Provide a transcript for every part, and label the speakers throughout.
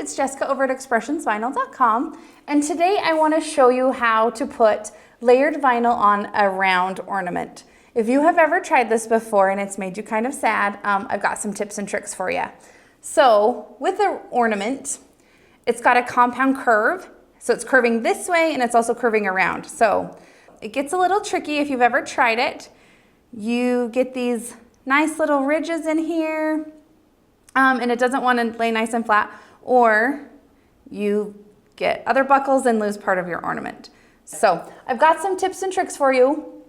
Speaker 1: it's Jessica over at expressionsvinyl.com, and today I want to show you how to put layered vinyl on a round ornament. If you have ever tried this before and it's made you kind of sad, I've got some tips and tricks for you. So with an ornament, it's got a compound curve, so it's curving this way and it's also curving around. So it gets a little tricky if you've ever tried it. You get these nice little ridges in here, and it doesn't want to lay nice and flat, or you get other buckles and lose part of your ornament. So I've got some tips and tricks for you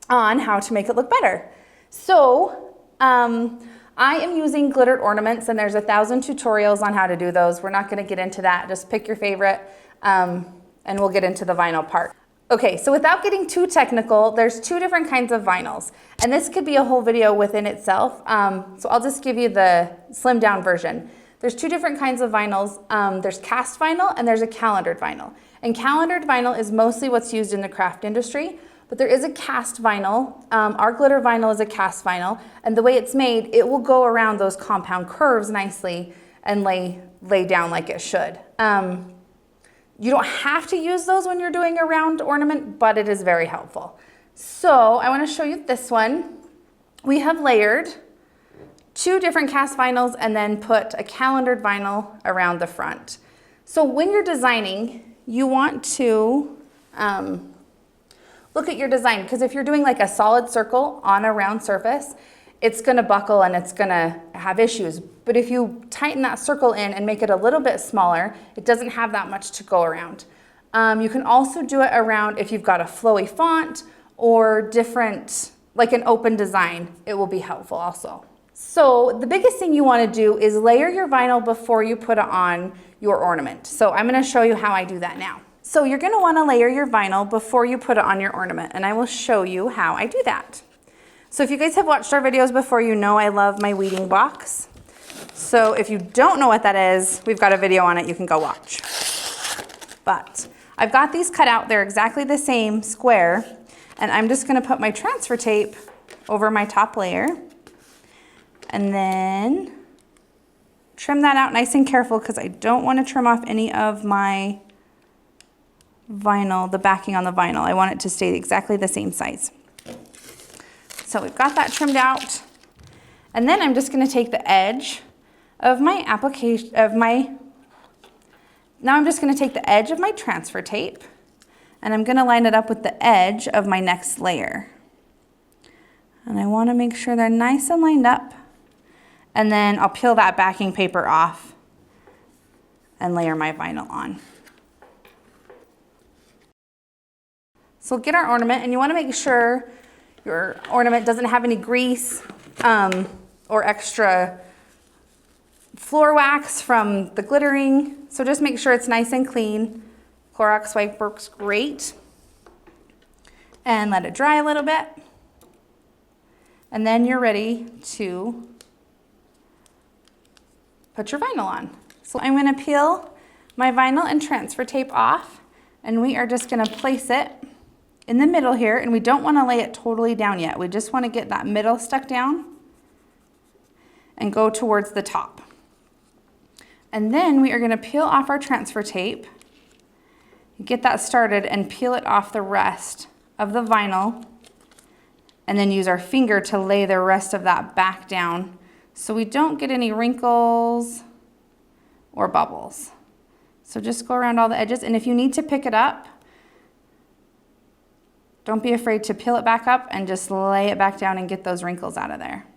Speaker 1: on how to make it look better. So I am using glittered ornaments, and there's 1,000 tutorials on how to do those. We're not going to get into that. Just pick your favorite, and we'll get into the vinyl part. Okay, so without getting too technical, there's two different kinds of vinyls, and this could be a whole video within itself. So I'll just give you the slimmed down version. There's two different kinds of vinyls. There's cast vinyl and there's a calendared vinyl. And calendared vinyl is mostly what's used in the craft industry, but there is a cast vinyl. Our glitter vinyl is a cast vinyl, and the way it's made, it will go around those compound curves nicely and lay down like it should. You don't have to use those when you're doing a round ornament, but it is very helpful. So I want to show you this one. We have layered two different cast vinyls and then put a calendared vinyl around the front. So when you're designing, you want to look at your design, because if you're doing like a solid circle on a round surface, it's going to buckle and it's going to have issues. But if you tighten that circle in and make it a little bit smaller, it doesn't have that much to go around. You can also do it around if you've got a flowy font or different, like an open design, it will be helpful also. So the biggest thing you want to do is layer your vinyl before you put it on your ornament. So I'm going to show you how I do that now. So you're going to want to layer your vinyl before you put it on your ornament, and I will show you how I do that. So if you guys have watched our videos before, you know I love my weeding box. So if you don't know what that is, we've got a video on it you can go watch. But I've got these cut out, they're exactly the same square, and I'm just going to put my transfer tape over my top layer and then trim that out nice and careful, because I don't want to trim off any of my vinyl, the backing on the vinyl. I want it to stay exactly the same size. So we've got that trimmed out, and then I'm just going to take the edge of my now I'm just going to take the edge of my transfer tape, and I'm going to line it up with the edge of my next layer. And I want to make sure they're nice and lined up, and then I'll peel that backing paper off and layer my vinyl on. So we'll get our ornament, and you want to make sure your ornament doesn't have any grease or extra floor wax from the glittering. So just make sure it's nice and clean. Clorox wipe works great. And let it dry a little bit. And then you're ready to put your vinyl on. So I'm going to peel my vinyl and transfer tape off, and we are just going to place it in the middle here, and we don't want to lay it totally down yet. We just want to get that middle stuck down and go towards the top. And then we are going to peel off our transfer tape, get that started, and peel it off the rest of the vinyl, and then use our finger to lay the rest of that back down so we don't get any wrinkles or bubbles. So just go around all the edges, and if you need to pick it up, don't be afraid to peel it back up and just lay it back down and get those wrinkles out of there.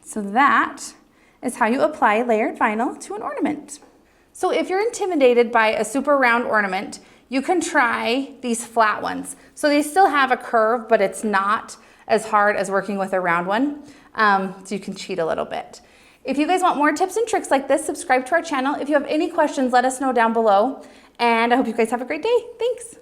Speaker 1: So that is how you apply layered vinyl to an ornament. So if you're intimidated by a super round ornament, you can try these flat ones. So they still have a curve, but it's not as hard as working with a round one. So you can cheat a little bit. If you guys want more tips and tricks like this, subscribe to our channel. If you have any questions, let us know down below. And I hope you guys have a great day. Thanks.